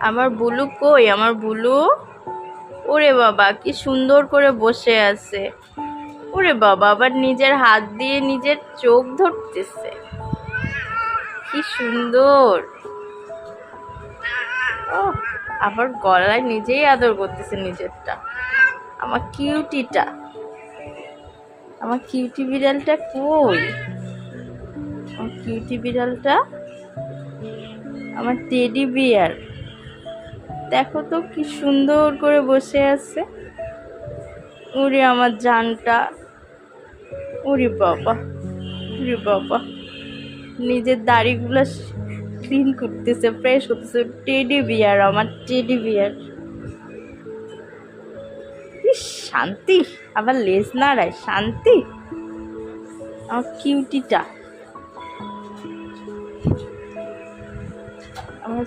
আমার বুলু কই? আমার বুলু, ওরে বাবা কি সুন্দর করে বসে আছে। ওরে বাবা আবার নিজের হাত দিয়ে নিজের চোখ ধরতেছে, কি সুন্দর। ও, আবার গলায় নিজেই আদর করতেছে নিজেরটা। আমার কিউটিটা, আমার কিউটি বিড়ালটা কই? আমার কিউটি বিড়ালটা, আমার টেডি বিয়ার, দেখো তো কি সুন্দর করে বসে আছে। ওরে আমার জানটা, ওরে বাবা, ওরে বাবা, নিজের দাড়িগুলো ক্লিন করতেছে, ফ্রেশ করতেছে। টেডি বিয়ার, আমার টেডি বিয়ার, শান্তি। আবার লেজ নাড়ায়, শান্তি। আমার কিউটিটা, আমার